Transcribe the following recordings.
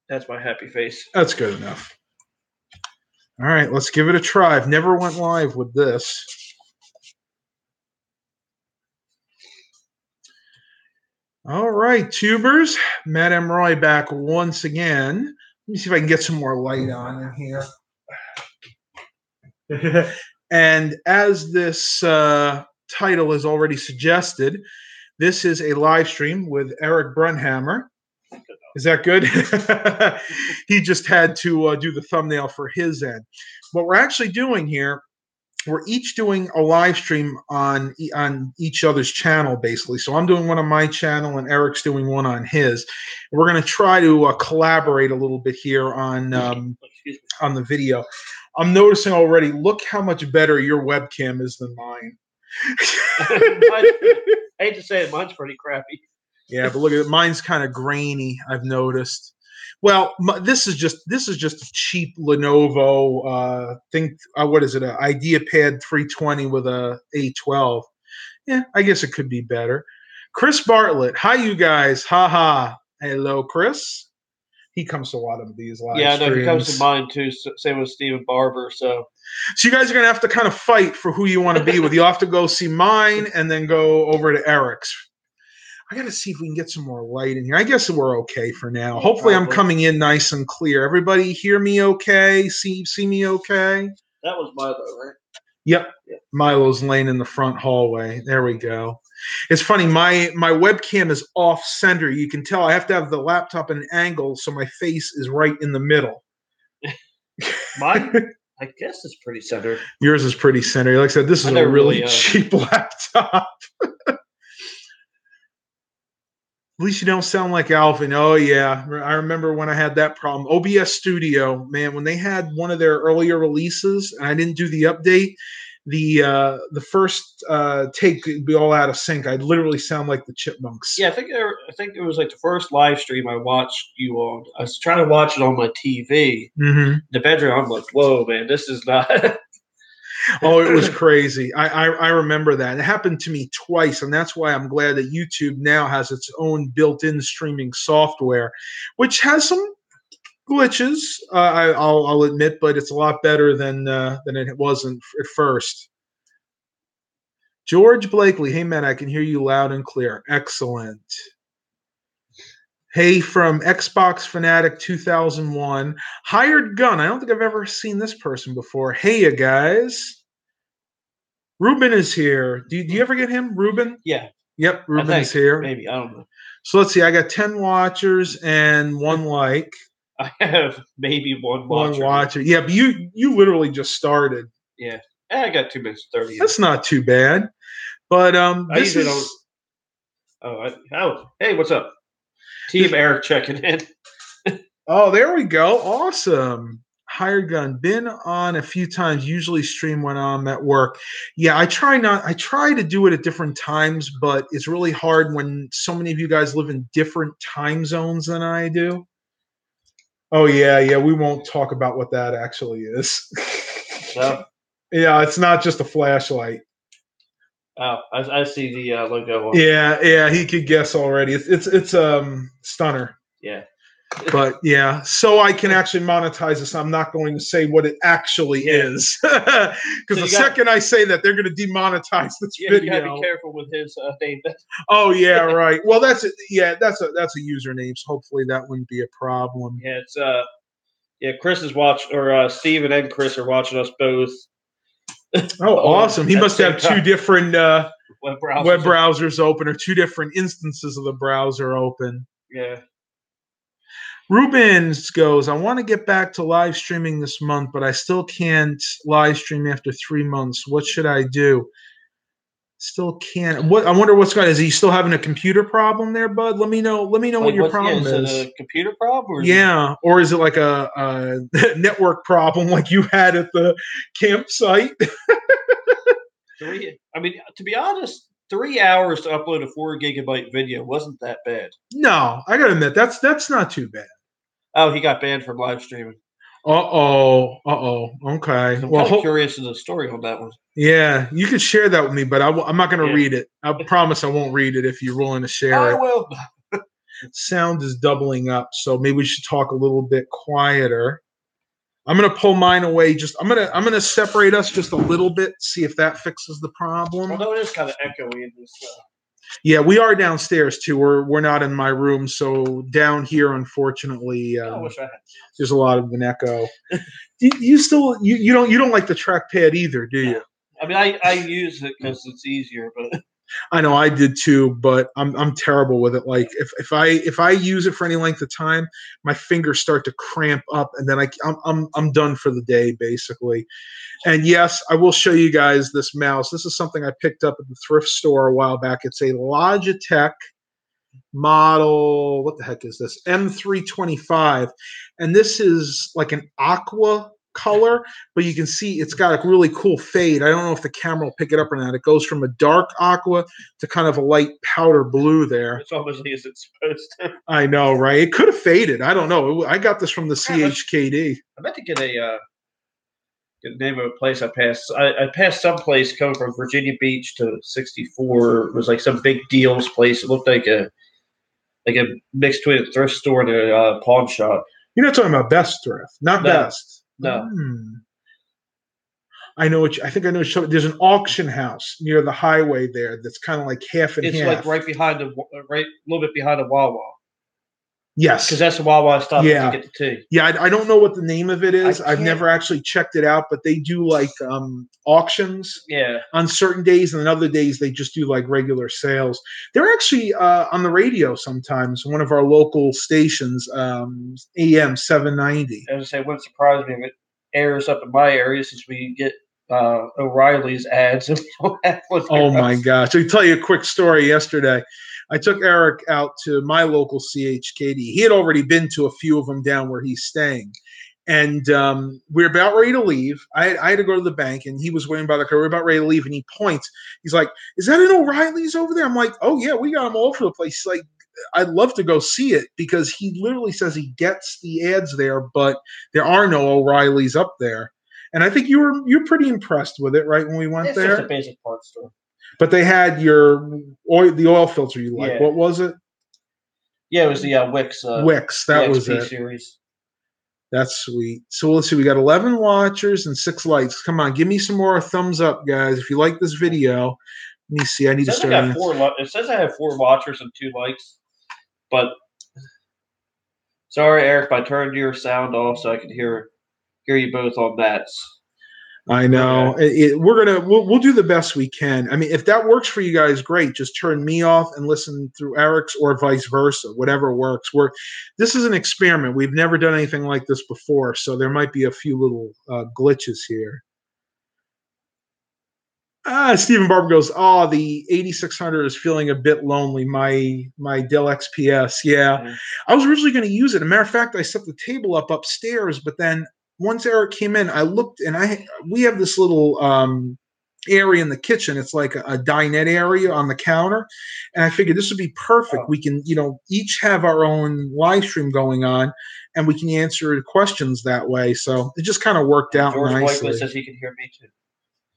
That's my happy face. That's good enough. All right, let's give it a try. I've never went live with this. All right, tubers. Matt M. Roy back once again. Let me see if I can get some more light on in here. And as this title has already suggested, this is a live stream with Eric Brunhammer. Is that good? He just had to do the thumbnail for his end. What we're actually doing here, we're each doing a live stream on each other's channel, basically. So I'm doing one on my channel, and Eric's doing one on his. We're going to try to collaborate a little bit here on the video. I'm noticing already. Look how much better your webcam is than mine. I hate to say it, mine's pretty crappy. Yeah, but look at it. Mine's kind of grainy, I've noticed. Well, this is just a cheap Lenovo what is it? An Ideapad 320 with a A12. Yeah, I guess it could be better. Chris Bartlett, hi you guys. Ha. Hello, Chris. He comes to a lot of these live streams. Yeah, no, he comes to mine too. Same with Steven Barber. So you guys are gonna have to kind of fight for who you want to be with. You'll have to go see mine and then go over to Eric's. I got to see if we can get some more light in here. I guess we're okay for now. Yeah, hopefully probably. I'm coming in nice and clear. Everybody hear me okay? See me okay? That was Milo, right? Yep. Yeah. Milo's laying in the front hallway. There we go. It's funny. My webcam is off center. You can tell I have to have the laptop at an angle so my face is right in the middle. Mine? I guess it's pretty center. Yours is pretty center. Like I said, this is a really cheap laptop. At least you don't sound like Alvin. Oh, yeah. I remember when I had that problem. OBS Studio, man, when they had one of their earlier releases and I didn't do the update, the first take would be all out of sync. I'd literally sound like the Chipmunks. Yeah, I think it was like the first live stream I watched you on. I was trying to watch it on my TV. Mm-hmm. In the bedroom, I'm like, whoa, man, this is not... Oh, it was crazy. I remember that. It happened to me twice, and that's why I'm glad that YouTube now has its own built-in streaming software, which has some glitches, I'll admit, but it's a lot better than it was at first. George Blakely, hey, man, I can hear you loud and clear. Excellent. Hey, from Xbox Fanatic 2001. Hired Gun. I don't think I've ever seen this person before. Hey, you guys. Ruben is here. Do you ever get him, Ruben? Yeah. Yep, Ruben is here. Maybe. I don't know. So let's see. I got 10 watchers and 1 like. I have maybe 1 watcher. 1 watcher. Yeah, but you literally just started. Yeah. I got 2 minutes 30. That's not too bad. But this is... Hey, what's up? Team Eric checking in. Oh, there we go. Awesome. Hired Gun. Been on a few times. Usually stream when I'm at work. Yeah, I try to do it at different times, but it's really hard when so many of you guys live in different time zones than I do. Oh, yeah. We won't talk about what that actually is. No. Yeah, it's not just a flashlight. Oh, I see the logo. Yeah, he could guess already. It's Stunner. Yeah. But yeah, so I can actually monetize this. I'm not going to say what it actually is, because the second I say that, they're going to demonetize this video. You got to be careful with his name. Oh yeah, right. Well, that's a username. So hopefully that wouldn't be a problem. Yeah, it's Chris is watching, or Steven and Chris are watching us both. Oh, awesome! He must have 2 different web browsers open, or 2 different instances of the browser open. Yeah. Rubens goes, I want to get back to live streaming this month, but I still can't live stream after 3 months. What should I do? Still can't. I wonder what's going on. Is he still having a computer problem there, bud? Let me know what your problem is. Is it a computer problem? Or is it like a network problem like you had at the campsite? To be honest, 3 hours to upload a 4 gigabyte video wasn't that bad. No, I gotta admit that's not too bad. Oh, he got banned from live streaming. Okay. I'm kind of curious of the story on that one. Yeah, you could share that with me, but I'm not going to read it. I promise I won't read it if you're willing to share it. I will. Sound is doubling up, so maybe we should talk a little bit quieter. I'm gonna pull mine away. I'm gonna separate us just a little bit, see if that fixes the problem. Although it is kind of echoey in this. Yeah, we are downstairs too. We're not in my room, so down here, unfortunately, I wish I had. there's a lot of an echo. You don't like the trackpad either, do you? I mean, I use it because it's easier, but I know I did too, but I'm terrible with it. Like if I use it for any length of time, my fingers start to cramp up, and then I'm done for the day basically. And yes, I will show you guys this mouse. This is something I picked up at the thrift store a while back. It's a Logitech model. What the heck is this? M325, and this is like an aqua color, but you can see it's got a really cool fade. I don't know if the camera will pick it up or not. It goes from a dark aqua to kind of a light powder blue there. it's almost as it's supposed to. I know, right? It could have faded. I don't know. I got this from the CHKD. I meant to get get the name of a place I passed. I passed some place coming from Virginia Beach to 64. It was like some big deals place. It looked like a mix between a thrift store and a pawn shop. You're not talking about Best Thrift, not No. Best. No. I know. I think I know. There's an auction house near the highway there that's kind of like half and half. It's like right behind a little bit behind the Wawa. Yes, because that's the Wawa stop to get the tea. Yeah, I don't know what the name of it is. I've never actually checked it out, but they do like auctions. Yeah. On certain days, and on other days they just do like regular sales. They're actually on the radio sometimes. One of our local stations, AM 790. As I say, wouldn't surprise me if it airs up in my area since we get O'Reilly's ads. And we don't have one. Oh my gosh! I'll tell you a quick story. Yesterday, I took Eric out to my local CHKD. He had already been to a few of them down where he's staying. And we're about ready to leave. I had to go to the bank, and he was waiting by the car. We're about ready to leave, and he points. He's like, "Is that an O'Reilly's over there?" I'm like, "Oh, yeah, we got them all over the place." He's like, "I'd love to go see it," because he literally says he gets the ads there, but there are no O'Reilly's up there. And I think you're pretty impressed with it, right, when we went there? It's just a basic parts store. But they had the oil filter you like. Yeah. What was it? Yeah, it was the Wix. Wix, that was XP it. Series. That's sweet. So let's see. We got 11 watchers and 6 likes. Come on, give me some more thumbs up, guys. If you like this video, let me see. I need to start. It says I have 4 watchers and 2 likes, but sorry, Eric, I turned your sound off so I could hear you both on that. I know. Okay. We'll do the best we can. I mean, if that works for you guys, great. Just turn me off and listen through Eric's, or vice versa. Whatever works. This is an experiment. We've never done anything like this before, so there might be a few little glitches here. Stephen Barber goes, "Oh, the 8600 is feeling a bit lonely. My Dell XPS, yeah. I was originally going to use it. As a matter of fact, I set the table up upstairs, but then once Eric came in, I looked, and we have this little area in the kitchen. It's like a dinette area on the counter, and I figured this would be perfect. We can, each have our own live stream going on, and we can answer questions that way. So it just kind of worked out nicely." George Blakely says he can hear me too.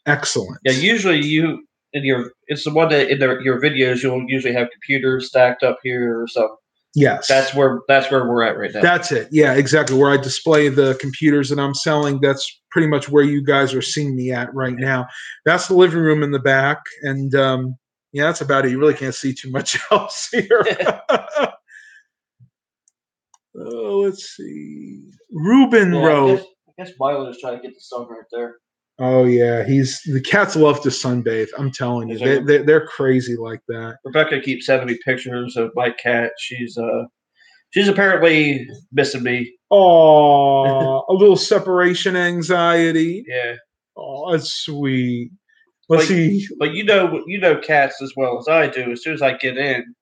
Excellent. Yeah, usually it's the one that in your videos you'll usually have computers stacked up here or something. Yes. That's where we're at right now. That's it. Yeah, exactly. Where I display the computers that I'm selling, that's pretty much where you guys are seeing me at right now. That's the living room in the back. And yeah, that's about it. You really can't see too much else here. Let's see. Ruben wrote. I guess Milo is trying to get the sun right there. Oh yeah, the cats love to sunbathe. I'm telling you, they're crazy like that. Rebecca keeps sending me pictures of my cat. She's apparently missing me. Oh, a little separation anxiety. Yeah. Oh, that's sweet. Let's see. But you know cats as well as I do. As soon as I get in,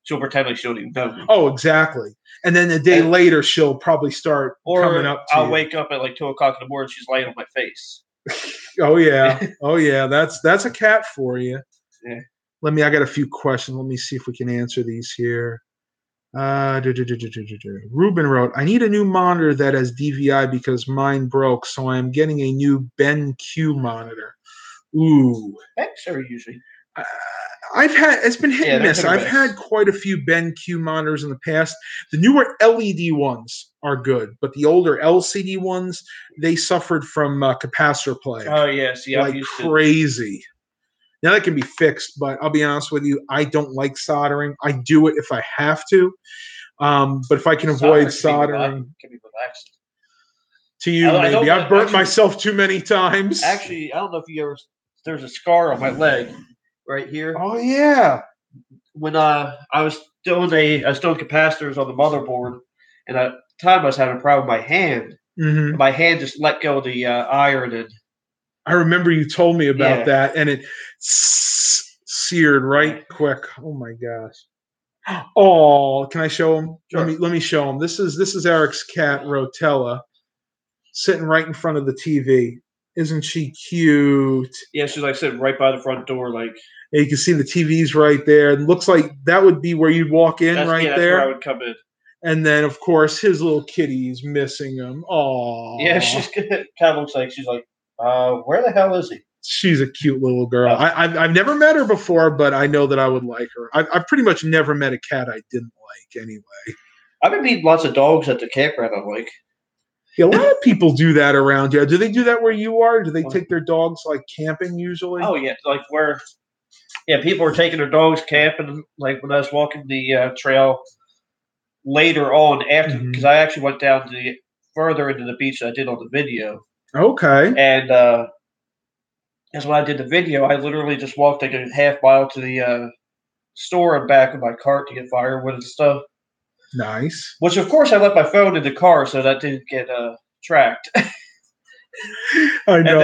she'll pretend like she don't even know me. Oh, exactly. And then a day later, she'll probably start coming up to I'll you. wake up at like 2 o'clock in the morning. She's laying on my face. Oh yeah, oh yeah. That's a cat for you. Yeah. I got a few questions. Let me see if we can answer these here. Ruben wrote, "I need a new monitor that has DVI because mine broke, so I am getting a new BenQ monitor." Ooh. Thanks, sir. Usually. It's been hit and they're miss. hit or I've miss. had quite a few BenQ monitors in the past. The newer LED ones are good, but the older LCD ones, they suffered from capacitor plague. Oh yeah, see, like I'm used crazy. Now that can be fixed, but I'll be honest with you, I don't like soldering. I do it if I have to, but if I can avoid soldering, can be relaxing. To you, maybe I've burnt myself too many times. Actually, I don't know if you ever. There's a scar on my leg, right here. Oh yeah. When I was doing capacitors on the motherboard, and at the time I was having a problem with my hand. Mm-hmm. My hand just let go of the iron, and I remember you told me about that, and it seared right quick. Oh my gosh. Oh, can I show him? Sure. Let me show him. This is Eric's cat, Rotella, sitting right in front of the TV. Isn't she cute? Yeah, she's like sitting right by the front door, like. And you can see the TV's right there. It looks like that would be where you'd walk in, that's there. Where I would come in. And then, of course, his little kitty's missing him. Oh, yeah, she's kind of looks like she's like, where the hell is he? She's a cute little girl. I've never met her before, but I know that I would like her. I've pretty much never met a cat I didn't like anyway. I've been meeting lots of dogs at the campground I like. Yeah, a lot of people do that around here. Do they do that where you are? Do they take their dogs like camping usually? Oh yeah, like where? Yeah, people are taking their dogs camping. Like when I was walking the trail later on after, because I actually went down to further into the beach than I did on the video. Okay. And as when I did the video, I literally just walked like a half mile to the store and back with my cart to get firewood and stuff. Nice. Which, of course, I left my phone in the car, so that didn't get tracked. I know.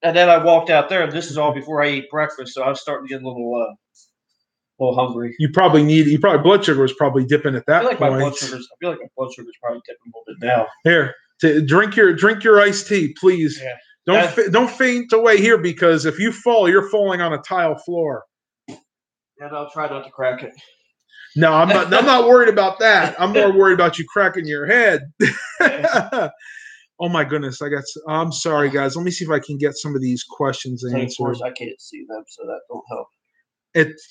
And then I walked out there, and this is all before I ate breakfast, so I was starting to get a little hungry. Blood sugar was probably dipping at that point. I feel like my blood sugar is probably dipping a little bit now. Here, drink your iced tea, please. Yeah. Don't faint away here, because if you fall, you're falling on a tile floor. And I'll try not to crack it. No, I'm not. I'm not worried about that. I'm more worried about you cracking your head. Oh my goodness! I'm sorry, guys. Let me see if I can get some of these questions answered. Of course, I can't see them, so that don't help.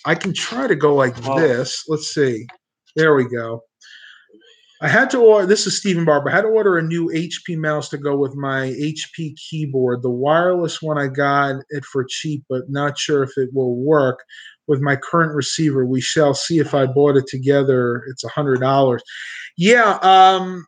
I can try to go like this. Let's see. There we go. I had to order. This is Stephen Barber. I had to order a new HP mouse to go with my HP keyboard. The wireless one, I got it for cheap, but not sure if it will work with my current receiver. We shall see. If I bought it together, it's $100. Yeah,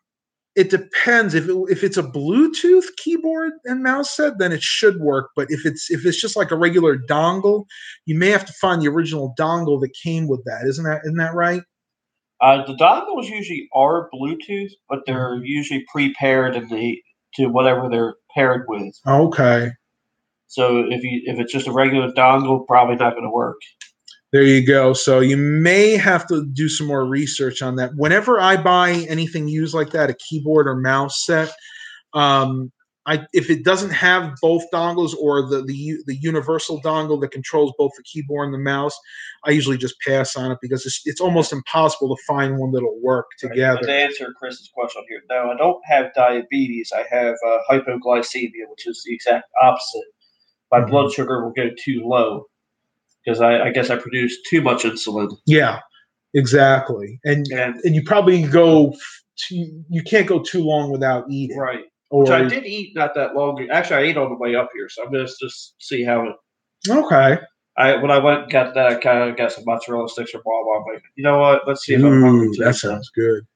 it depends. If it's a Bluetooth keyboard and mouse set, then it should work. But if it's just like a regular dongle, you may have to find the original dongle that came with that. Isn't that right? The dongles usually are Bluetooth, but they're usually pre-paired to whatever they're paired with. Okay. So if it's just a regular dongle, probably not going to work. There you go. So you may have to do some more research on that. Whenever I buy anything used like that, a keyboard or mouse set, if it doesn't have both dongles or the universal dongle that controls both the keyboard and the mouse, I usually just pass on it, because it's almost impossible to find one that'll work together. Right. To answer Chris's question here, no, I don't have diabetes. I have hypoglycemia, which is the exact opposite. My blood sugar will go too low because I guess I produce too much insulin. Yeah, exactly. And you probably you can't go too long without eating. Right. Which I did eat not that long. Actually, I ate on the way up here, so I'm going to just see how it. Okay. When I went and got that, I kind of got some mozzarella sticks or blah blah. I'm like, you know what? Let's see if I'm hungry today. That sounds good.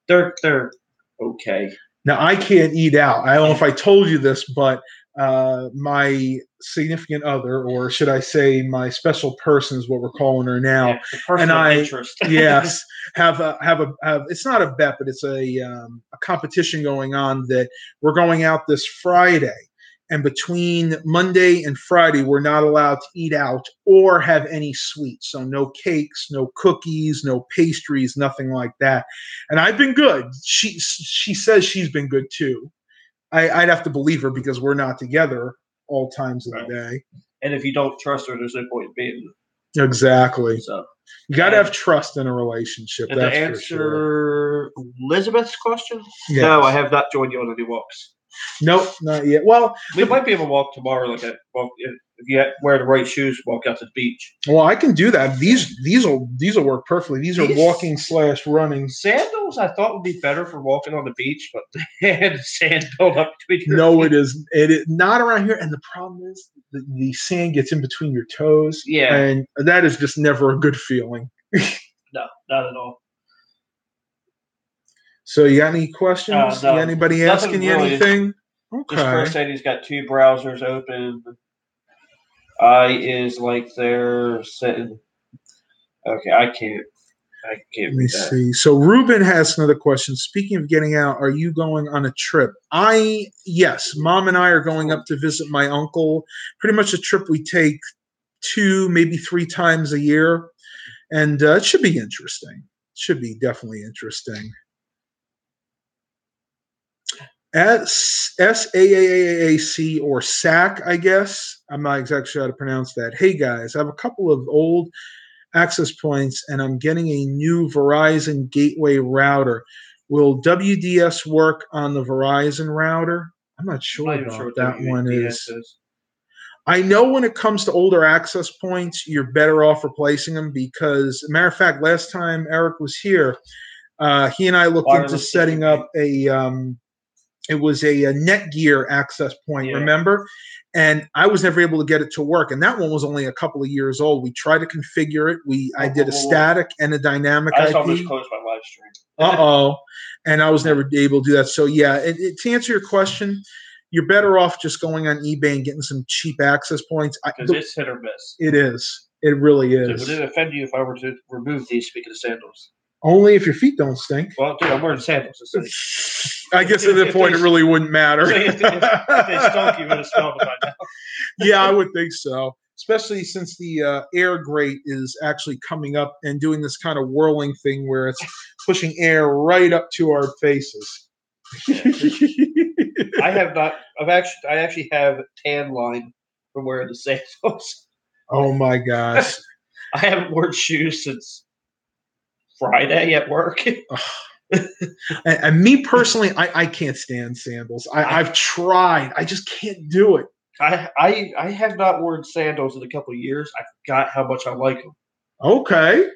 They're okay. Now I can't eat out. I don't know if I told you this, but my significant other, or should I say my special person, is what we're calling her now. Yeah, the person of interest. Yes, have it's not a bet, but it's a competition going on that we're going out this Friday. And between Monday and Friday, we're not allowed to eat out or have any sweets. So no cakes, no cookies, no pastries, nothing like that. And I've been good. She says she's been good too. I'd have to believe her, because we're not together all times of the day. And if you don't trust her, there's no point in being. Exactly. So you got to have trust in a relationship. And that's to answer for sure. Elizabeth's question, yes. No, I have not joined you on any walks. Nope, not yet. Well, we might be able to walk tomorrow. Like if you wear the right shoes, walk out to the beach. Well, I can do that. These will work perfectly. These are walking / running. Sandals I thought would be better for walking on the beach, but they had sand built up between your No, feet. it is. It is not around here. And the problem is the sand gets in between your toes. Yeah. And that is just never a good feeling. No, not at all. So you got any questions? No, anybody asking you really. anything? Okay. Just Chris said he's got 2 browsers open. Is like they're sitting. Okay, I can't. Let me see. So Ruben has another question. Speaking of getting out, are you going on a trip? Yes, Mom and I are going up to visit my uncle. Pretty much a trip we take 2, maybe 3 times a year, and it should be interesting. Should be definitely interesting. SAAAC or SAC, I guess. I'm not exactly sure how to pronounce that. Hey guys, I have a couple of old access points and I'm getting a new Verizon gateway router. Will WDS work on the Verizon router? I'm not sure about that one. Is I know when it comes to older access points, you're better off replacing them because, matter of fact, last time Eric was here, he and I looked into setting up it was a Netgear access point, remember? And I was never able to get it to work. And that one was only a couple of years old. We tried to configure it. I did a static and a dynamic IP. I almost closed my live stream. Uh-oh. And I was never able to do that. So, yeah, to answer your question, you're better off just going on eBay and getting some cheap access points. Because it's hit or miss. It is. It really is. So would it offend you if I were to remove these, speaking of sandals? Only if your feet don't stink. Well, dude, I'm wearing sandals. I guess at that point it really wouldn't matter. So if they stunk, you would have smelled it by now. Yeah, I would think so. Especially since the air grate is actually coming up and doing this kind of whirling thing where it's pushing air right up to our faces. I have not. I actually have a tan line from wearing the sandals. Oh my gosh! I haven't worn shoes since Friday at work. And me personally, I can't stand sandals. I've tried. I just can't do it. I have not worn sandals in a couple of years. I forgot how much I like them. Okay.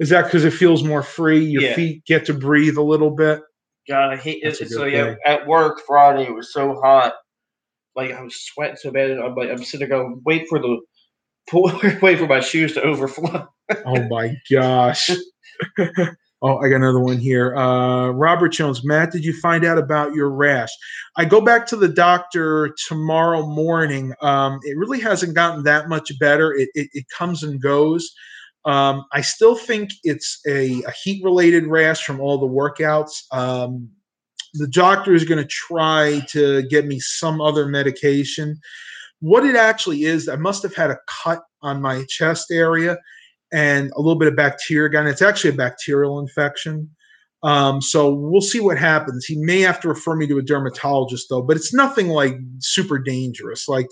Is that because it feels more free? Your feet get to breathe a little bit? God, I hate it. So yeah, at work Friday it was so hot. Like I was sweating so bad. I'm sitting there going, wait for my shoes to overflow. Oh my gosh. Oh, I got another one here. Robert Jones, Matt, did you find out about your rash? I go back to the doctor tomorrow morning. It really hasn't gotten that much better. It comes and goes. I still think it's a heat-related rash from all the workouts. The doctor is going to try to get me some other medication. What it actually is, I must have had a cut on my chest area and a little bit of bacteria again. It's actually a bacterial infection. So we'll see what happens. He may have to refer me to a dermatologist, though, but it's nothing like super dangerous. Like,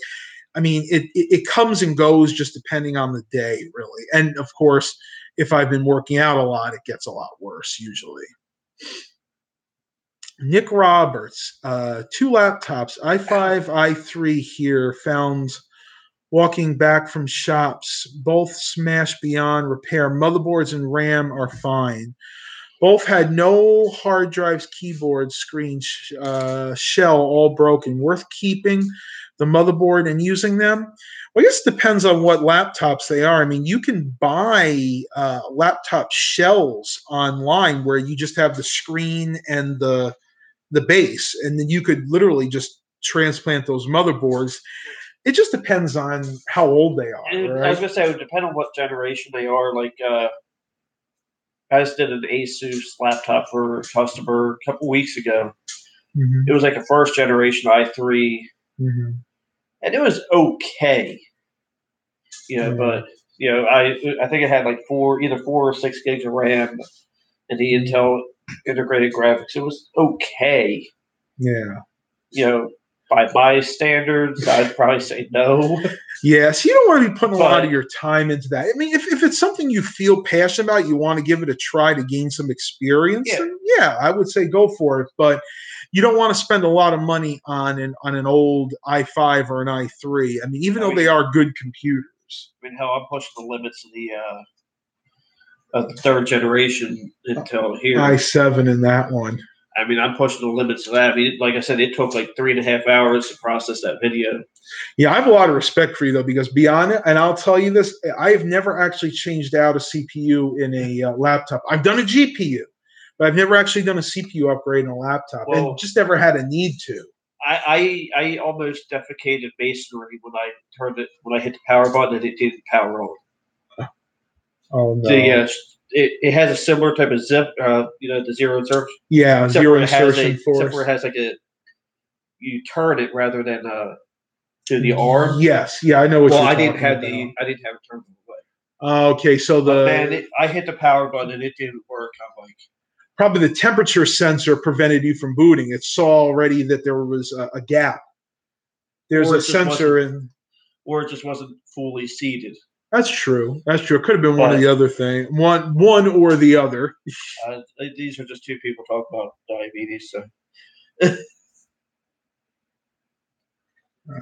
I mean, it comes and goes just depending on the day, really. And, of course, if I've been working out a lot, it gets a lot worse usually. Nick Roberts, 2 laptops, i5, i3 here, found walking back from shops, both smashed beyond repair. Motherboards and RAM are fine. Both had no hard drives, keyboards, screen, shell, all broken. Worth keeping the motherboard and using them? Well, I guess it depends on what laptops they are. I mean, you can buy laptop shells online where you just have the screen and the base, and then you could literally just transplant those motherboards. It just depends on how old they are. Right? I was gonna say it would depend on what generation they are. Like, I just did an Asus laptop for a customer a couple weeks ago. Mm-hmm. It was like a first generation i3, mm-hmm. and it was okay. But I think it had like either 4 or 6 gigs of RAM, and the Intel integrated graphics. It was okay. Yeah. by my standards, I'd probably say no. Yes, you don't want to be putting a lot But- of your time into that. I mean, if it's something you feel passionate about, you want to give it a try to gain some experience, Yeah. then yeah, I would say go for it. But you don't want to spend a lot of money on an old i5 or an i3. I mean, even though they are good computers. I mean, hell, I'm pushing the limits of the third generation until here. i7 in that one. I mean, I'm pushing the limits of that. I mean, like I said, it took like 3.5 hours to process that video. Yeah, I have a lot of respect for you, though, because beyond it, and I'll tell you this, I have never actually changed out a CPU in a laptop. I've done a GPU, but I've never actually done a CPU upgrade in a laptop, and just never had a need to. I almost defecated masonry when I hit the power button and it didn't power on. Oh, no. So, it has a similar type of zip, the zero insertion. Yeah, zero insertion force. Except where it has you turn it rather than to the arm. Yes, yeah, I know what you're talking about. I didn't have it turned away. Okay, so I hit the power button and it didn't work. I'm like, probably the temperature sensor prevented you from booting. It saw already that there was a gap. There's a sensor in, or it just wasn't fully seated. That's true. That's true. It could have been one of the other thing. One or the other. These are just two people talking about diabetes. So. All right.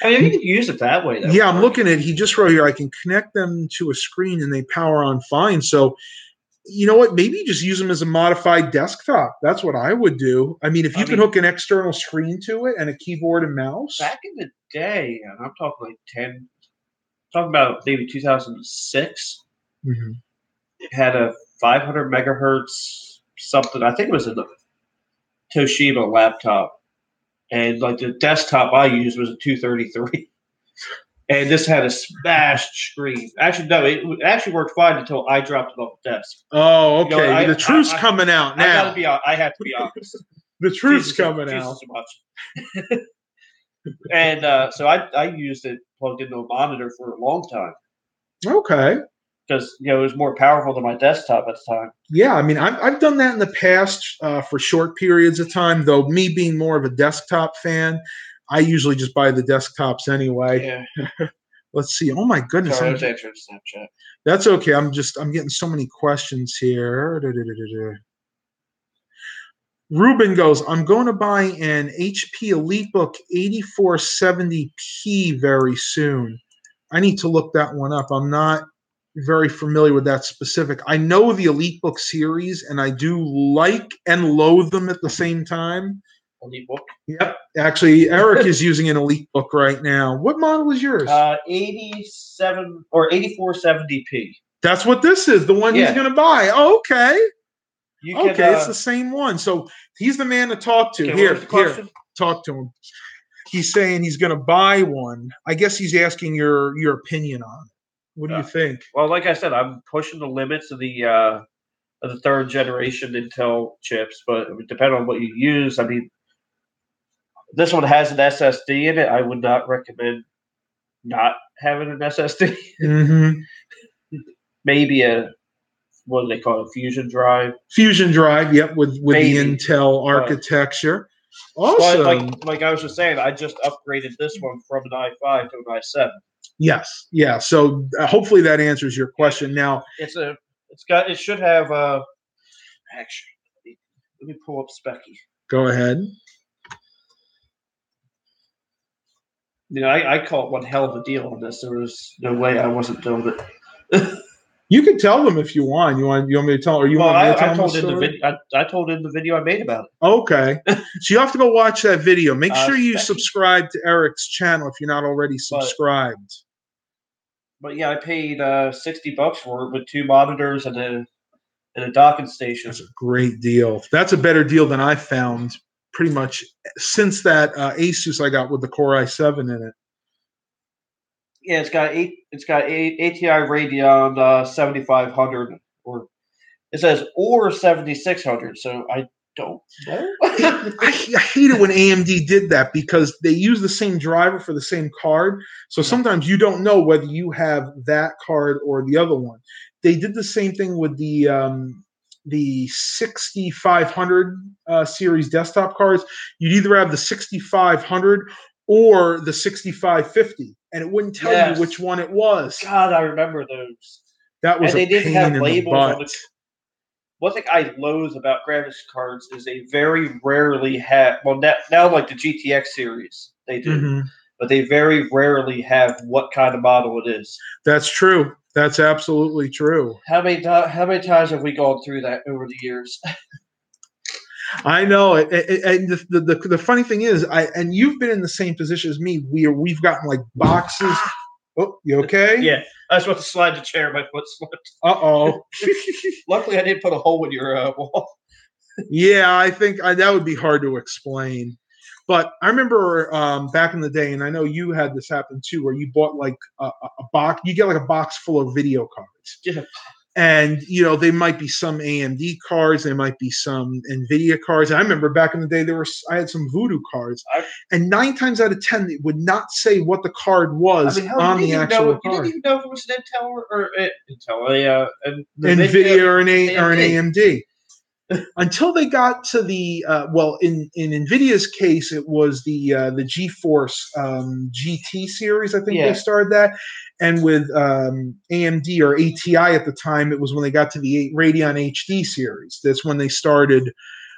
I mean, you can use it that way. Yeah, I'm looking at. He just wrote here. I can connect them to a screen and they power on fine. So, you know what? Maybe just use them as a modified desktop. That's what I would do. I mean, if you can hook an external screen to it and a keyboard and mouse. Back in the day, and I'm talking like talking about maybe 2006. Mm-hmm. It had a 500 megahertz something. I think it was a Toshiba laptop. And like the desktop I used was a 233. And this had a smashed screen. Actually, no, it actually worked fine until I dropped it off the desk. Oh, okay. The truth's coming out now. I have to be honest. The truth's coming out. And so I used it plugged into a monitor for a long time. Okay. Because it was more powerful than my desktop at the time. Yeah, I mean, I've done that in the past for short periods of time. Though me being more of a desktop fan, I usually just buy the desktops anyway. Yeah. Let's see. Oh my goodness! Sorry, I was answering Snapchat. That's okay. I'm getting so many questions here. Ruben goes, I'm going to buy an HP EliteBook 8470p very soon. I need to look that one up. I'm not very familiar with that specific. I know the EliteBook series, and I do like and loathe them at the same time. EliteBook? Yep. Actually, Eric is using an EliteBook right now. What model is yours? 87 or 8470p. That's what this is, the one he's going to buy. Oh, okay. It's the same one. So he's the man to talk to. Here, talk to him. He's saying he's going to buy one. I guess he's asking your opinion on it. What do you think? Well, like I said, I'm pushing the limits of the third generation Intel chips, but depending on what you use, I mean, this one has an SSD in it. I would not recommend not having an SSD. Mm-hmm. Maybe what do they call it? Fusion drive. Fusion drive, yep, with the Intel architecture. Awesome. Like I was just saying, I just upgraded this one from an i5 to an i7. Yes, yeah. So hopefully that answers your question. Now it should have actually. Let me pull up Specky. Go ahead. I call it one hell of a deal on this. There was no way I wasn't doing it. You can tell them if you want. You want me to tell, or you want me to tell them the story? I told in the video I made about it. Okay, so you have to go watch that video. Make sure you subscribe to Eric's channel if you're not already subscribed. But yeah, I paid $60 for it with 2 monitors and a docking station. That's a great deal. That's a better deal than I found pretty much since that Asus I got with the Core i7 in it. Yeah, it's got ATI Radeon 7500, or it says or 7600. So I don't know. I hate it when AMD did that because they use the same driver for the same card. So sometimes you don't know whether you have that card or the other one. They did the same thing with the the 6500 series desktop cards, you'd either have the 6500 or the 6550, and it wouldn't tell you which one it was. God, I remember those. That was and a they didn't pain have in labels the on butt. the. One thing I loathe about graphics cards is they very rarely have. Well, now like the GTX series, they do, Mhm. but they very rarely have what kind of model it is. That's true. That's absolutely true. How many times have we gone through that over the years? I know, and the funny thing is, and you've been in the same position as me. We've gotten like boxes. Oh, you okay? Yeah, I was about to slide the chair. My foot slipped. Uh-oh. Luckily, I didn't put a hole in your wall. Yeah, I think that would be hard to explain. But I remember back in the day, and I know you had this happen too, where you bought like a box. You get like a box full of video cards. Yeah. And they might be some AMD cards, there might be some NVIDIA cards. I remember back in the day, I had some Voodoo cards, and 9 times out of 10, it would not say what the card was on the actual card. You didn't even know if it was an Intel or NVIDIA or an AMD. Until they got to the in NVIDIA's case, it was the GeForce GT series. I think they started that, and with AMD or ATI at the time, it was when they got to the Radeon HD series. That's when they started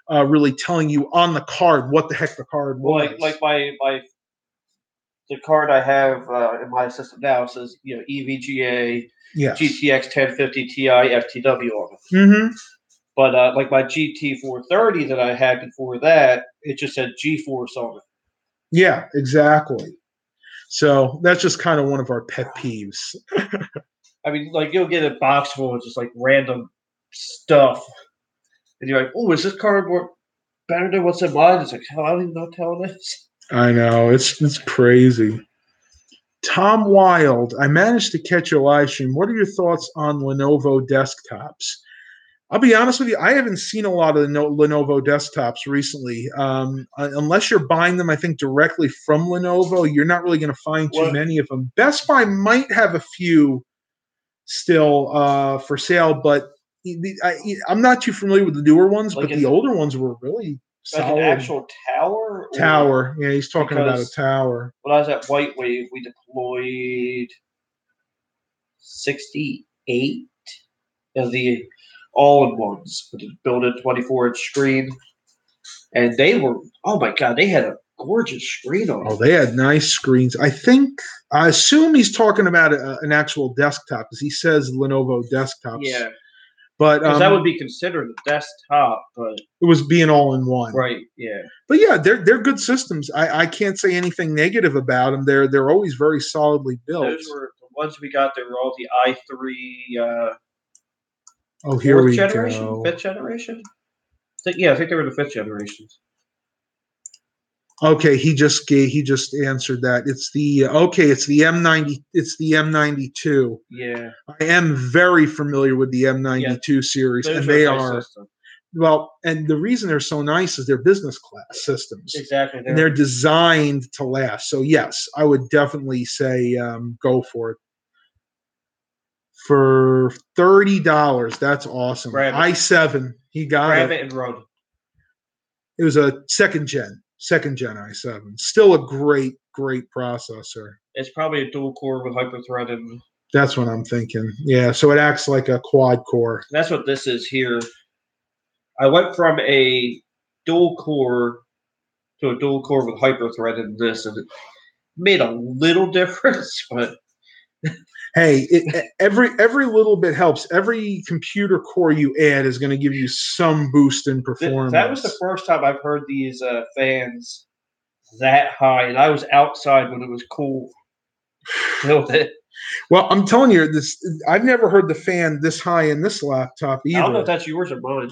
really telling you on the card what the heck the card was. Like the card I have in my system now says EVGA GTX 1050 Ti FTW on it. Mm-hmm. But like my GT430 that I had before that, it just said GeForce on it. Yeah, exactly. So that's just kind of one of our pet peeves. I mean, like you'll get a box full of just like random stuff, and you're like, "Oh, is this cardboard better than what's in mine?" It's like, hell, I don't even know what the hell it is. I know, it's crazy. Tom Wild, I managed to catch your live stream. What are your thoughts on Lenovo desktops? I'll be honest with you, I haven't seen a lot of the Lenovo desktops recently. Unless you're buying them, I think, directly from Lenovo, you're not really going to find too many of them. Best Buy might have a few still for sale, but I'm not too familiar with the newer ones, but the older ones were really solid. Like an actual tower? Tower. Yeah, he's talking about a tower. When I was at White Wave, we deployed 68 of the all-in-ones with a built-in 24-inch screen. And they were, oh my God, they had a gorgeous screen on it. Oh, they had nice screens. I assume he's talking about an actual desktop, because he says Lenovo desktops. Yeah. But because that would be considered a desktop, but it was being all in one. Right, yeah. But yeah, they're good systems. I can't say anything negative about them. They're always very solidly built. Those were the ones we got. They were all the i3 here we generation, go. 5th generation? I think they were the 5th generations. Okay, he just answered that. It's the M90. It's the M92. Yeah, I am very familiar with the M92 series, and they are well. And the reason they're so nice is they're business class systems. Exactly, and they're designed to last. So yes, I would definitely say go for it. For $30, that's awesome. i7, he got Grab it and run. It was a second gen i7. Still a great processor. It's probably a dual core with hyper-threaded. That's what I'm thinking. Yeah, so it acts like a quad core. That's what this is here. I went from a dual core to a dual core with hyper-threaded in this, and it made a little difference, but hey, every little bit helps. Every computer core you add is going to give you some boost in performance. That was the first time I've heard these fans that high, and I was outside when it was cool. Built it. Well, I'm telling you, I've never heard the fan this high in this laptop either. I don't know if that's yours or mine.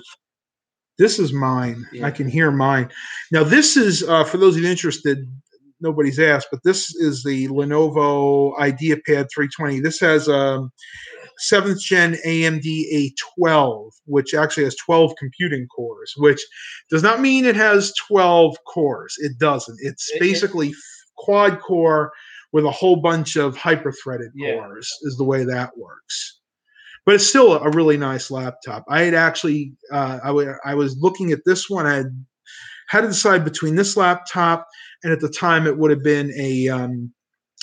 This is mine. Yeah. I can hear mine. Now, this is, for those of you interested, nobody's asked, but this is the Lenovo Ideapad 320. This has 7th gen AMD A12, which actually has 12 computing cores, which does not mean it has 12 cores. It doesn't. It's basically quad core with a whole bunch of hyper-threaded cores is the way that works. but it's still a really nice laptop. I had actually, I was looking at this one. I had to decide between this laptop, and at the time it would have been an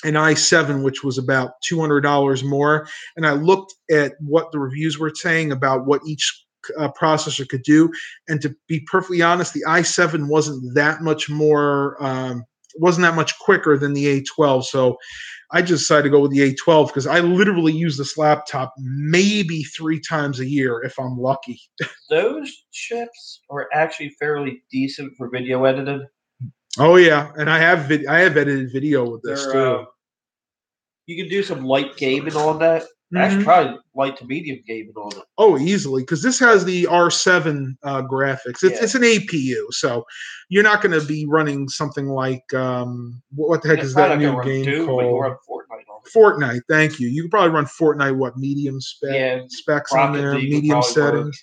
i7, which was about $200 more. And I looked at what the reviews were saying about what each processor could do. And to be perfectly honest, the i7 wasn't that much more, wasn't that much quicker than the A12. So I just decided to go with the A12 because I literally use this laptop maybe 3 times a year if I'm lucky. Those chips are actually fairly decent for video editing. Oh yeah, and I have edited video with this too. You can do some light gaming on that. Actually, probably light to medium gaming on it. Oh, easily, because this has the R7 graphics. It's an APU, so you're not going to be running something like what the heck is that new game called? Fortnite. Thank you. You can probably run Fortnite. What medium specs on there? Medium settings.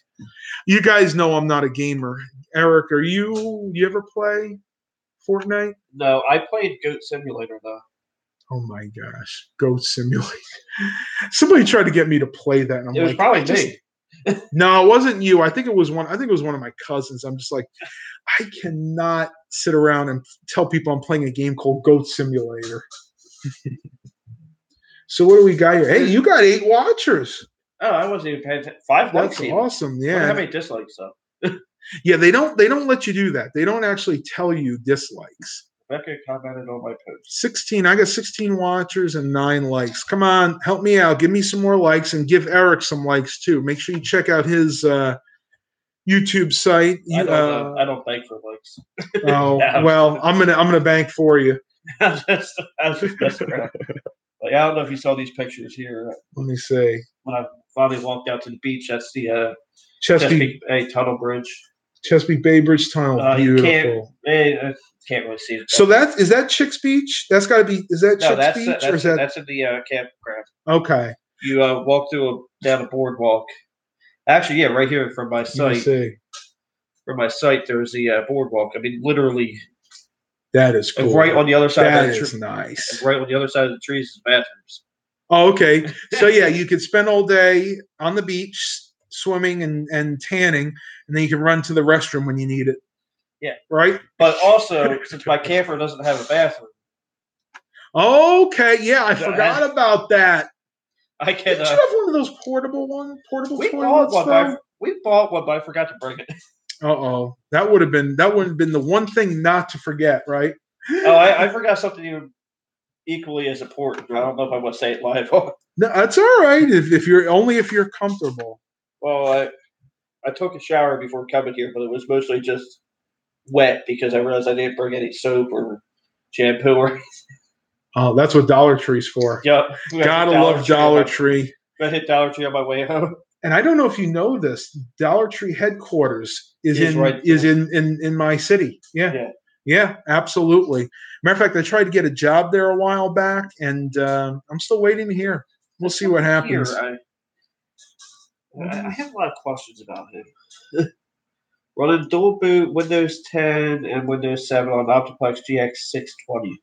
You guys know I'm not a gamer. Eric, are you? You ever play Fortnite? No, I played Goat Simulator though. Oh my gosh, Goat Simulator! Somebody tried to get me to play that, and I'm it was probably me. No, it wasn't you. I think it was one. I think it was one of my cousins. I'm just like, I cannot sit around and tell people I'm playing a game called Goat Simulator. So what do we got here? Hey, you got 8 watchers. Oh, I wasn't even paying attention. 5 likes. That's awesome. Yeah. I wonder how many dislikes though. Yeah, they don't let you do that. They don't actually tell you dislikes. Becca commented on my post. 16. I got 16 watchers and 9 likes. Come on, help me out. Give me some more likes and give Eric some likes too. Make sure you check out his YouTube site. I don't bank for likes. Oh well, I'm gonna bank for you. I was just messing around. Like, I don't know if you saw these pictures here. Let me see. When I finally walked out to the beach, that's the Chesapeake Bay Tunnel Bridge. Chesapeake Bay Bridge Tunnel. Beautiful. You can't really see it. So is that Chicks Beach? That's got to be. Is that Chicks Beach? That's in the campground. Okay. You walk down a boardwalk. Actually, yeah, right here from my site. From my site, there's the boardwalk. I mean, literally. That is cool. Right on the other side. That is nice. Right on the other side of the trees is bathrooms. Oh, okay. So yeah, you could spend all day on the beach swimming and tanning, and then you can run to the restroom when you need it. Yeah. Right? But also, since my camper doesn't have a bathroom. Okay, yeah, I forgot about that. I can. Did you have one of those portable toilets? We bought one, but I forgot to bring it. Uh-oh. That would have been the one thing not to forget, right? Oh, I forgot something even equally as important. I don't know if I want to say it live. No, that's all right. If you're comfortable. Well, I took a shower before coming here, but it was mostly just wet because I realized I didn't bring any soap or shampoo or anything. Oh, that's what Dollar Tree's for. Yep. Gotta love Dollar Tree. I hit Dollar Tree on my way home. And I don't know if you know this, Dollar Tree headquarters is in my city. Yeah, absolutely. Matter of fact, I tried to get a job there a while back, and I'm still waiting to hear. We'll see what happens. I have a lot of questions about him. Running dual boot Windows 10 and Windows 7 on Optiplex GX 620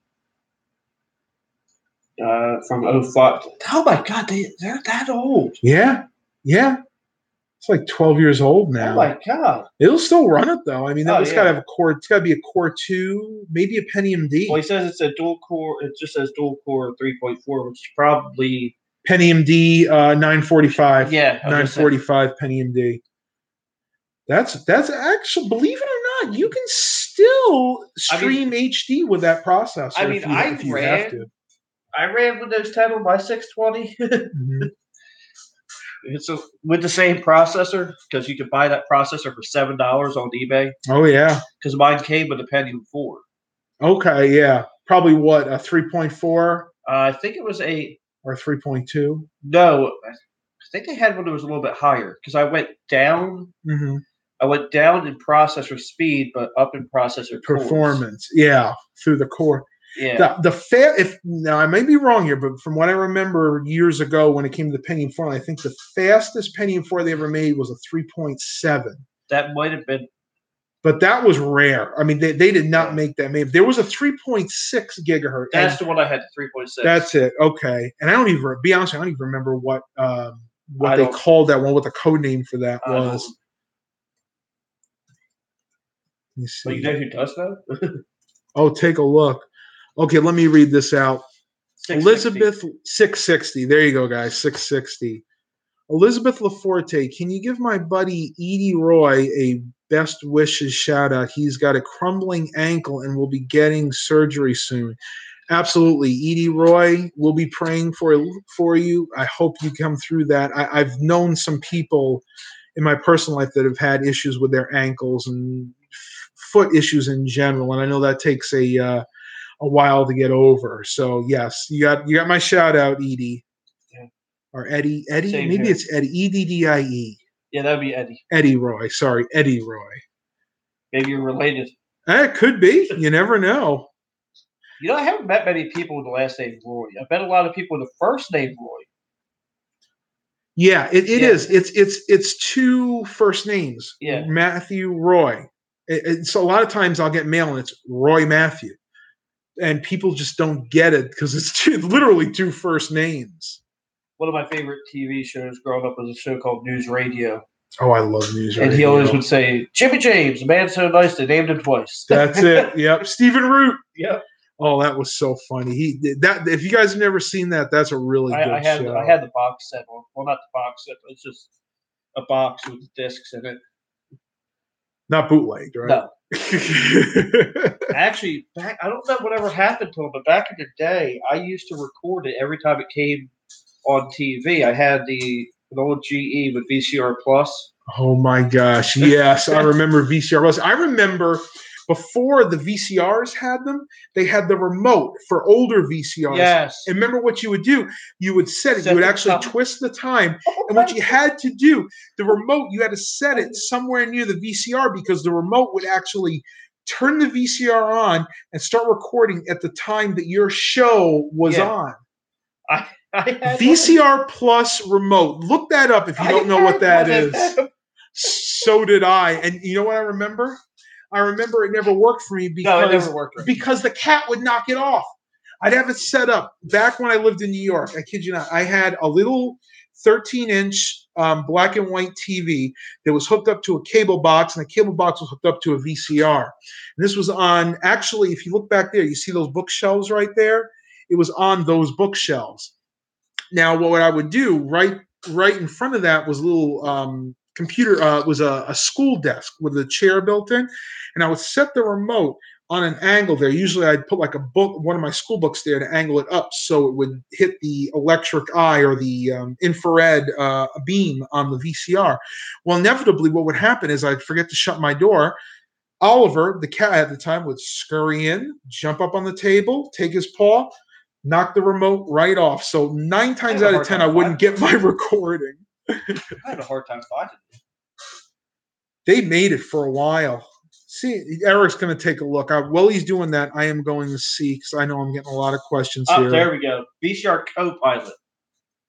from 05. Oh my God, they're that old. Yeah. It's like 12 years old now. Oh my God. It'll still run it though. I mean, it's got to have a core. It's got to be a Core 2, maybe a Pentium D. Well, he says it's a dual core. It just says dual core 3.4, which is probably Pentium D 945. Yeah, 945 Pentium D. That's actually, believe it or not, you can still stream HD with that processor. I mean, I ran Windows 10 on my 620. Mm-hmm. It's with the same processor because you could buy that processor for $7 on eBay. Oh yeah, because mine came with a Pentium 4. Okay, yeah, probably what, a 3.4? I think it was a or 3.2. No, I think they had one that was a little bit higher because I went down. Mm-hmm. I went down in processor speed, but up in processor performance. Yeah, through the core. Yeah. Now I may be wrong here, but from what I remember years ago when it came to the Pentium 4, I think the fastest Pentium 4 they ever made was a 3.7. That might have been. But that was rare. I mean, they did not make that. Maybe there was a 3.6 gigahertz. That's the one I had, 3.6. That's it. Okay. And I don't even remember what what they called that one, what the code name for that was. Let me see. But you know who does that? Oh, take a look. Okay, let me read this out. 660. Elizabeth 660. There you go, guys. 660. Elizabeth Laforte, can you give my buddy Edie Roy a best wishes shout out? He's got a crumbling ankle and will be getting surgery soon. Absolutely. Edie Roy, we'll be praying for you. I hope you come through that. I've known some people in my personal life that have had issues with their ankles and foot issues in general, and I know that takes a while to get over. So yes, you got my shout out, Edie. Yeah. Or Eddie. Same Maybe here. it's Eddie. Eddie. Yeah, that'd be Eddie. Eddie Roy. Sorry, Eddie Roy. Maybe you're related. It could be. You never know. You know, I haven't met many people with the last name Roy. I met a lot of people with the first name Roy. Yeah, it is. It's two first names. Yeah. Matthew Roy. So a lot of times I'll get mail and it's Roy Matthew, and people just don't get it because it's literally two first names. One of my favorite TV shows growing up was a show called News Radio. Oh, I love News Radio. And he always would say, Jimmy James, a man so nice they named him twice. That's it. Yep. Stephen Root. Yep. Oh, that was so funny. He did that. If you guys have never seen that, that's a really good show. I had the box set. Well, not the box set, but it's just a box with discs in it. Not bootlegged, right? No. Actually, I don't know whatever happened to him, but back in the day, I used to record it every time it came on TV. I had an old GE with VCR Plus. Oh my gosh! Yes, I remember VCR Plus. I remember before the VCRs had them, they had the remote for older VCRs. Yes. And remember what you would do? You would set it. You would actually twist the time. And what you had to do, the remote, you had to set it somewhere near the VCR because the remote would actually turn the VCR on and start recording at the time that your show was on. I had VCR Plus remote. Look that up if you don't know what that is. So did I. And you know what I remember? I remember it never worked for me because the cat would knock it off. I'd have it set up back when I lived in New York. I kid you not. I had a little 13-inch black and white TV that was hooked up to a cable box, and the cable box was hooked up to a VCR. And this was on, actually, if you look back there, you see those bookshelves right there? It was on those bookshelves. Now, what I would do right in front of that was a little computer, was a school desk with a chair built in, and I would set the remote on an angle there. Usually I'd put like a book, one of my school books there, to angle it up so it would hit the electric eye or the infrared beam on the VCR. Well, inevitably what would happen is I'd forget to shut my door. Oliver, the cat at the time, would scurry in, jump up on the table, take his paw, knock the remote right off. So 9 times out of 10, I wouldn't get my recording. I had a hard time finding it. They made it for a while. See, Eric's going to take a look. While he's doing that, I am going to see, because I know I'm getting a lot of questions here. There we go. VCR Copilot.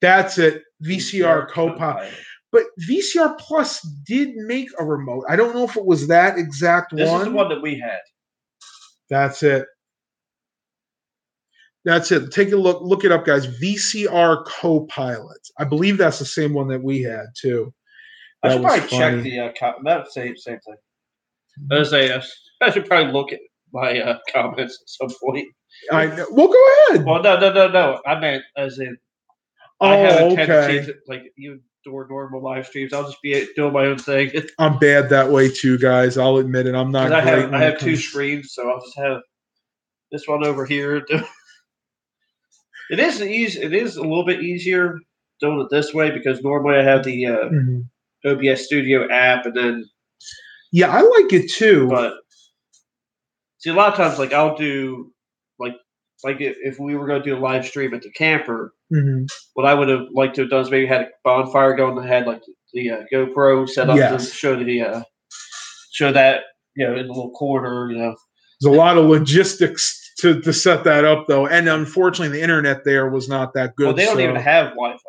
That's it. VCR Copilot. But VCR Plus did make a remote. I don't know if it was that exact one. This is the one that we had. That's it. That's it. Take a look. Look it up, guys. VCR Copilot. I believe that's the same one that we had, too. I should probably check the same thing. I should probably look at my comments at some point. Well, go ahead. Well, no. I meant as in I have a tendency to, like, even during normal live streams, I'll just be doing my own thing. I'm bad that way too, guys. I'll admit it. I'm not great. I have 2 screens, so I'll just have this one over here. It is easy. It is a little bit easier doing it this way because normally I have the OBS Studio app, and then I like it too. But see, a lot of times, like I'll do like if we were going to do a live stream at the camper, what I would have liked to have done is maybe had a bonfire going and had like the GoPro set up to show that in the little corner. There's a lot of logistics to set that up, though, and unfortunately, the internet there was not that good. Well, they don't even have Wi-Fi.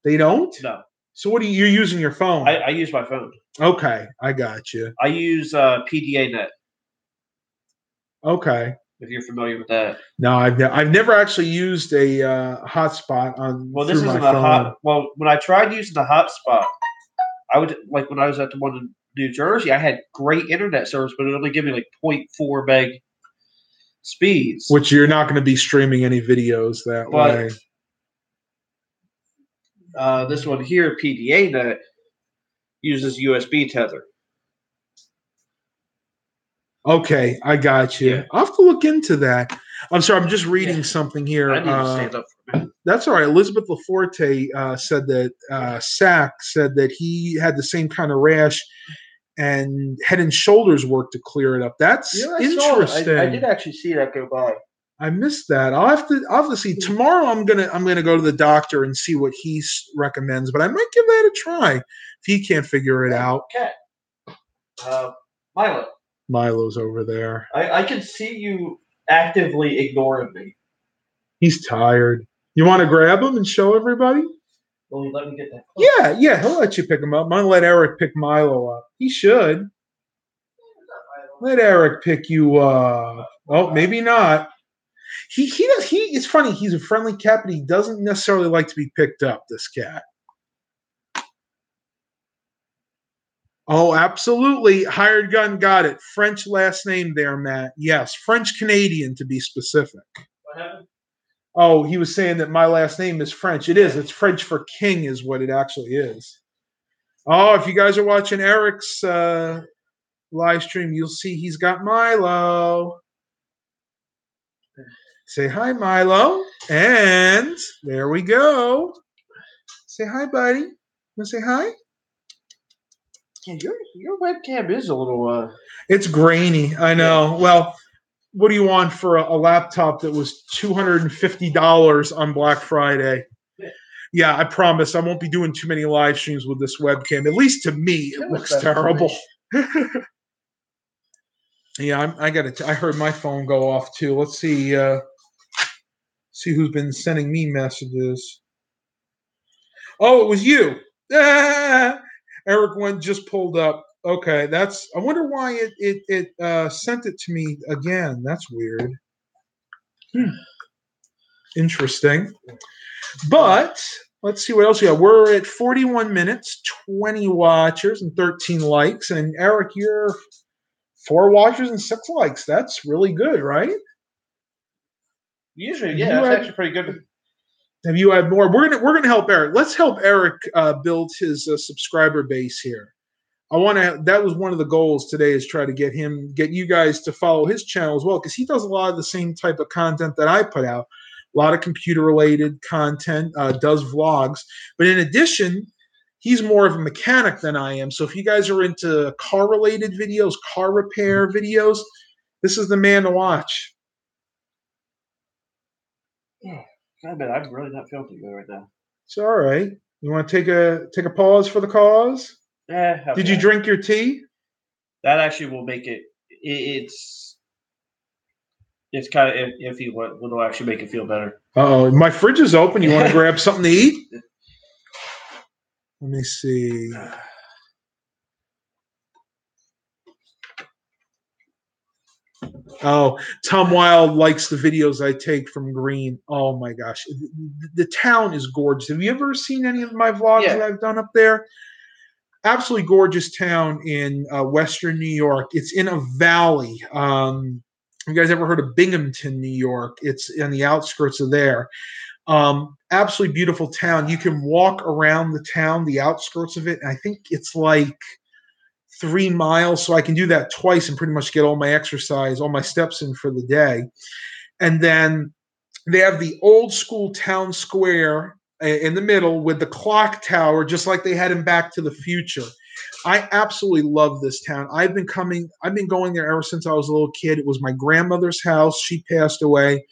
They don't? No. So what are you using your phone? I use my phone. Okay, I got you. I use PDA Net. Okay. if you're familiar with that. No, I've never actually used a hotspot on This through my isn't a phone. when I tried using the hotspot, I would like when I was at the one in New Jersey, I had great internet service, but it only gave me like 0.4 meg speeds. Which you're not going to be streaming any videos that way. This one here, PDA net, uses USB tether. Okay, I got you. Yeah. I'll have to look into that. I'm sorry, I'm just reading something here. I need to stand up for a minute. That's all right. Elizabeth Laforte said that Sack said that he had the same kind of rash, and Head and Shoulders worked to clear it up. That's interesting. I did actually see that go by. I missed that. I'll have to see tomorrow. I'm gonna go to the doctor and see what he recommends. But I might give that a try if he can't figure it out. Okay. Milo. Milo's over there. I can see you actively ignoring me. He's tired. You want to grab him and show everybody? Will he let me get that? Yeah, he'll let you pick him up. I'm gonna let Eric pick Milo up. He should. Let Eric pick you up. Oh, maybe not. He does. It's funny. He's a friendly cat, but he doesn't necessarily like to be picked up. This cat. Oh, absolutely. Hired gun, got it. French last name there, Matt. Yes, French Canadian to be specific. What happened? Oh, he was saying that my last name is French. It is. It's French for king is what it actually is. Oh, if you guys are watching Eric's live stream, you'll see he's got Milo. Say hi, Milo. And there we go. Say hi, buddy. You want to say hi? Yeah, your webcam is a little. It's grainy. I know. Yeah. Well, what do you want for a laptop that was $250 on Black Friday? Yeah, I promise I won't be doing too many live streams with this webcam. At least to me, it looks terrible. Yeah, I got it. I heard my phone go off too. Let's see. See who's been sending me messages. Oh, it was you. Eric one just pulled up. Okay, that's. I wonder why it sent it to me again. That's weird. Interesting. But let's see what else we got. We're at 41 minutes, 20 watchers, and 13 likes. And Eric, you're 4 watchers and 6 likes. That's really good, right? Usually, yeah, that's actually pretty good. Have you had more? We're gonna help Eric. Let's help Eric build his subscriber base here. I want to. That was one of the goals today, is try to get you guys to follow his channel as well, because he does a lot of the same type of content that I put out. A lot of computer-related content, does vlogs. But in addition, he's more of a mechanic than I am. So if you guys are into car-related videos, car repair videos, this is the man to watch. Yeah, I'm really not feeling too good right now. It's all right. You want to take a pause for the cause? Yeah. Did you drink your tea? That actually will make it. It's kind of iffy. What will actually make it feel better? Oh, my fridge is open. You want to grab something to eat? Let me see. Oh, Tom Wild likes the videos I take from Green. Oh my gosh, the town is gorgeous. Have you ever seen any of my vlogs that I've done up there? Absolutely gorgeous town in Western New York. It's in a valley. You guys ever heard of Binghamton, New York? It's on the outskirts of there. Absolutely beautiful town. You can walk around the town, the outskirts of it. And I think it's like 3 miles. So I can do that twice and pretty much get all my exercise, all my steps in for the day. And then they have the old school town square in the middle with the clock tower, just like they had in Back to the Future. I absolutely love this town. I've been going there ever since I was a little kid. It was my grandmother's house. She passed away,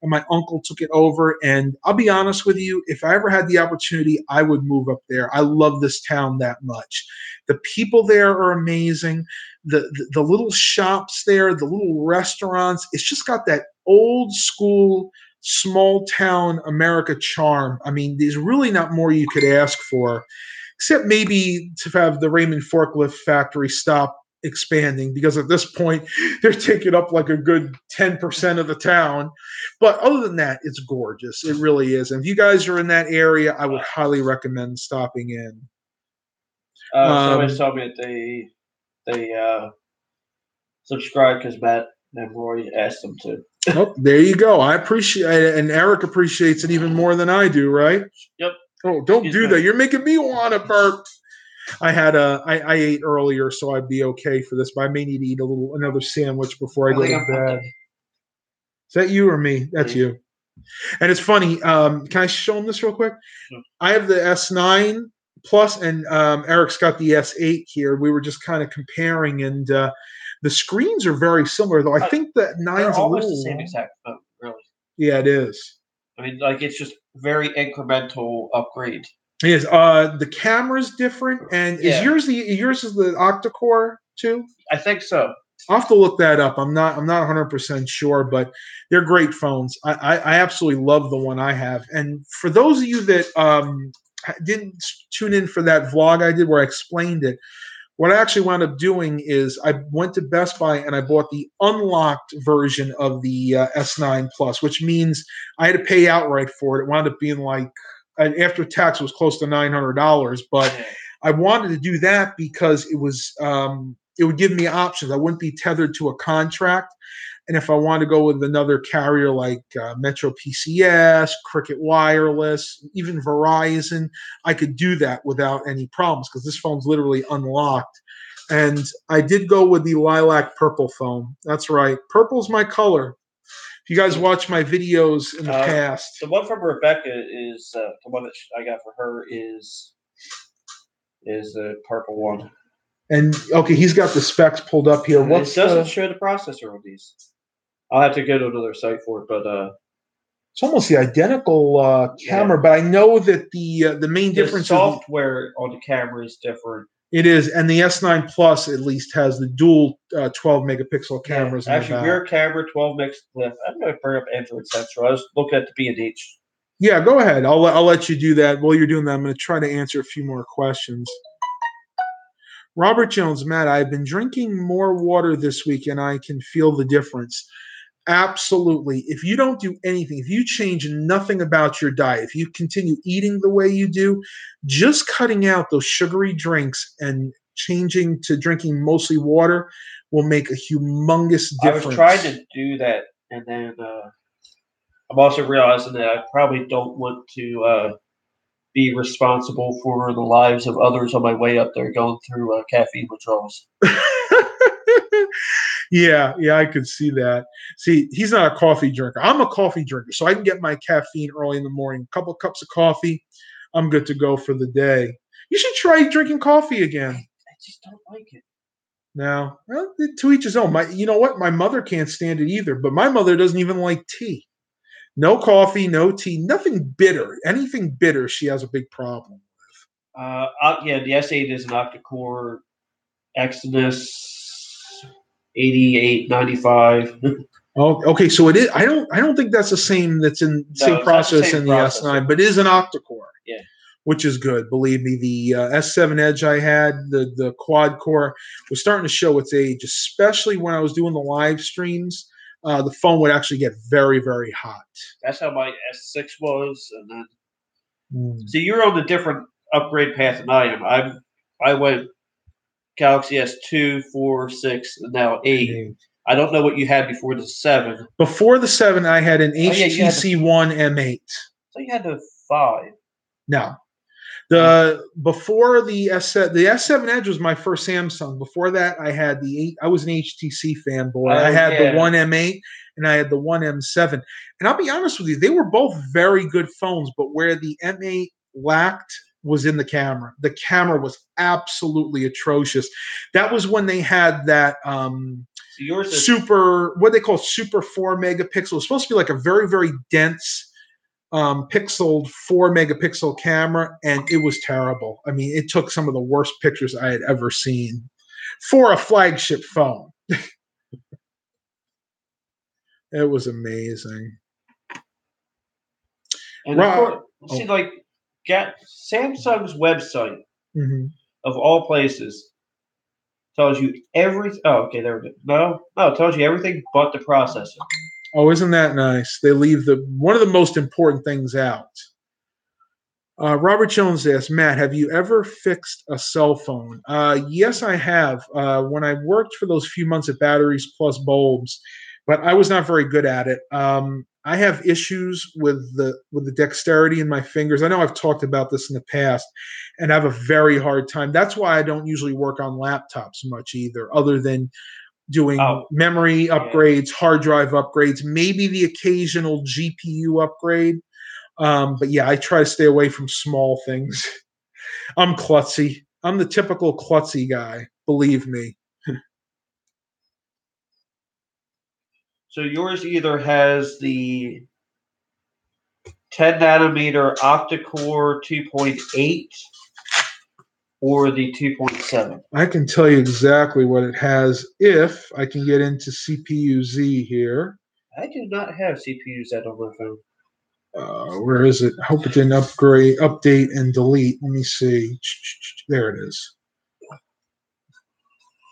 and my uncle took it over. And I'll be honest with you, if I ever had the opportunity, I would move up there. I love this town that much. The people there are amazing. The little shops there, the little restaurants, it's just got that old school, small town America charm. I mean, there's really not more you could ask for, except maybe to have the Raymond Forklift Factory stop expanding because at this point they're taking up like a good 10% of the town. But other than that, it's gorgeous. It really is. And if you guys are in that area, I would highly recommend stopping in. Somebody told me that they subscribe because Matt and Roy asked them to. Oh, there you go. I appreciate it, and Eric appreciates it even more than I do, right? Yep. Oh, don't do that. You're making me want to burp. I ate earlier, so I'd be okay for this, but I may need to eat another sandwich before I go to bed. Is that you or me? That's you. And it's funny. Can I show them this real quick? Sure. I have the S9 Plus, and Eric's got the S8 here. We were just kind of comparing, and the screens are very similar, though. I think that 9's almost the same exact phone, really. Yeah, it is. I mean, like, it's just very incremental upgrade. It is. The camera's different, and is yours is the octa-core too? I think so. I'll have to look that up. I'm not 100% sure, but they're great phones. I absolutely love the one I have. And for those of you that didn't tune in for that vlog I did where I explained it, what I actually wound up doing is I went to Best Buy and I bought the unlocked version of the S9 Plus, which means I had to pay outright for it. It wound up being like, after tax, it was close to $900. But I wanted to do that because it was it would give me options. I wouldn't be tethered to a contract. And if I wanted to go with another carrier like Metro PCS, Cricket Wireless, even Verizon, I could do that without any problems because this phone's literally unlocked. And I did go with the lilac purple phone. That's right. Purple's my color. If you guys watch my videos in the past. The one from Rebecca is the one that I got for her is the purple one. And okay, he's got the specs pulled up here. It doesn't show the processor on these. I'll have to go to another site for it, but it's almost the identical camera. But I know that the main difference software on the camera is different. It is, and the S9 Plus at least has the dual 12 megapixel cameras. Actually, rear camera, 12 megapixel. I'm going to bring up Android Central. I was looking at the B&H. Yeah, go ahead. I'll let you do that. While you're doing that, I'm going to try to answer a few more questions. Robert Jones, Matt, I've been drinking more water this week, and I can feel the difference. Absolutely. If you don't do anything, if you change nothing about your diet, if you continue eating the way you do, just cutting out those sugary drinks and changing to drinking mostly water will make a humongous difference. I was trying to do that, and then I'm also realizing that I probably don't want to be responsible for the lives of others on my way up there going through caffeine withdrawals. Yeah, I could see that. See, he's not a coffee drinker. I'm a coffee drinker, so I can get my caffeine early in the morning. A couple of cups of coffee, I'm good to go for the day. You should try drinking coffee again. I just don't like it. No, well, to each his own. You know what? My mother can't stand it either, but my mother doesn't even like tea. No coffee, no tea, nothing bitter. Anything bitter, she has a big problem with. The S8 is an octa-core Exynos 8895. Oh, okay. So it is. I don't think that's the same. That's in same process in the S9, but it is an octa-core. Yeah, which is good. Believe me, the S7 Edge I had, the quad core, was starting to show its age, especially when I was doing the live streams. The phone would actually get very, very hot. That's how my S6 was, and then so you're on the different upgrade path than I am. I went Galaxy S2, 4, 6, and now 8. I don't know what you had before the 7. Before the 7, I had an HTC One M8. So you had the 5. No. Before the S7 Edge was my first Samsung. Before that, I had the 8. I was an HTC fanboy. I had the One M8 and I had the One M7. And I'll be honest with you, they were both very good phones, but where the M8 lacked was in the camera. The camera was absolutely atrocious. That was when they had that super, what they call super 4 megapixel. It's supposed to be like a very, very dense pixeled 4 megapixel camera, and it was terrible. I mean, it took some of the worst pictures I had ever seen for a flagship phone. It was amazing. And Samsung's website, of all places, Tells you everything. Oh, okay, there we go. No, it tells you everything but the processor. Oh, isn't that nice? They leave one of the most important things out. Robert Jones asks, Matt, have you ever fixed a cell phone? Yes, I have. When I worked for those few months at Batteries Plus Bulbs, but I was not very good at it. I have issues with the dexterity in my fingers. I know I've talked about this in the past, and I have a very hard time. That's why I don't usually work on laptops much either, other than doing memory upgrades, hard drive upgrades, maybe the occasional GPU upgrade. But yeah, I try to stay away from small things. I'm klutzy. I'm the typical klutzy guy, believe me. So yours either has the 10 nanometer octa-core 2.8 or the 2.7. I can tell you exactly what it has if I can get into CPU-Z here. I do not have CPUs that on my phone. Where is it? I hope it didn't update, and delete. Let me see. There it is.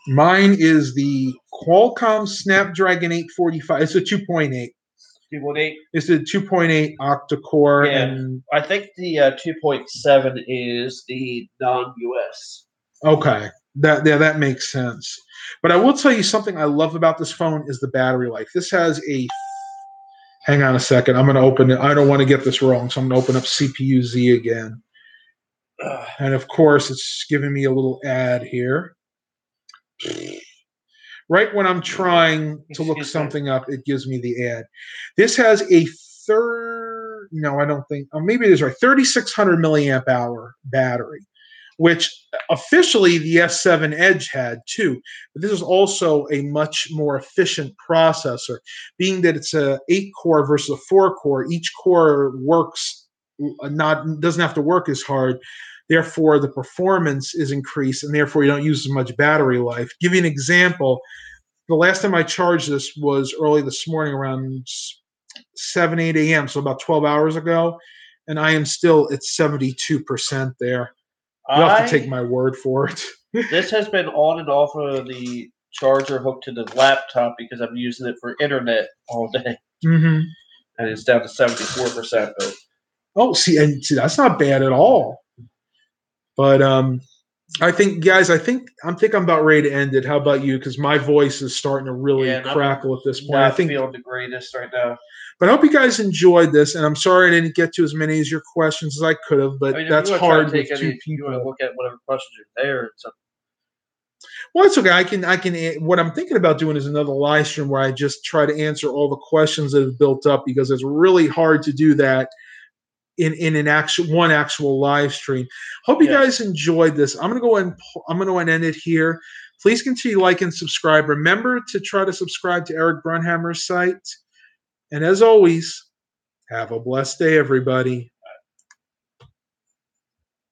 Mine is the Qualcomm Snapdragon 845. It's a 2.8. 2.8? It's a 2.8 octa-core. Yeah, and I think the 2.7 is the non-US. Okay, that makes sense. But I will tell you something I love about this phone is the battery life. This has a. Hang on a second. I'm going to open it. I don't want to get this wrong, so I'm going to open up CPU-Z again. And of course, it's giving me a little ad here. Right when I'm trying to look something up, it gives me the ad. This has a no, I don't think. Maybe it is right. 3,600 milliamp hour battery, which officially the S7 Edge had too. But this is also a much more efficient processor, being that it's a 8-core versus a 4-core. Each core doesn't have to work as hard. Therefore, the performance is increased, and therefore you don't use as much battery life. Give you an example. The last time I charged this was early this morning around 7, 8 a.m., so about 12 hours ago, and I am still at 72% there. You'll have to take my word for it. This has been on and off of the charger hooked to the laptop because I'm using it for internet all day. Mm-hmm. And it's down to 74%. Oh, see, that's not bad at all. But I think, guys, I think I'm about ready to end it. How about you? Because my voice is starting to really crackle at this point. I think feeling the greatest right now. But I hope you guys enjoyed this, and I'm sorry I didn't get to as many of your questions as I could have. But that's hard with two people. You want to look at whatever questions are there. Well, it's okay. I can. What I'm thinking about doing is another live stream where I just try to answer all the questions that have built up, because it's really hard to do that in an actual live stream. Hope you guys enjoyed this. I'm gonna go and end it here. Please continue to like and subscribe. Remember to try to subscribe to Eric Brunhammer's site. And as always, have a blessed day, everybody.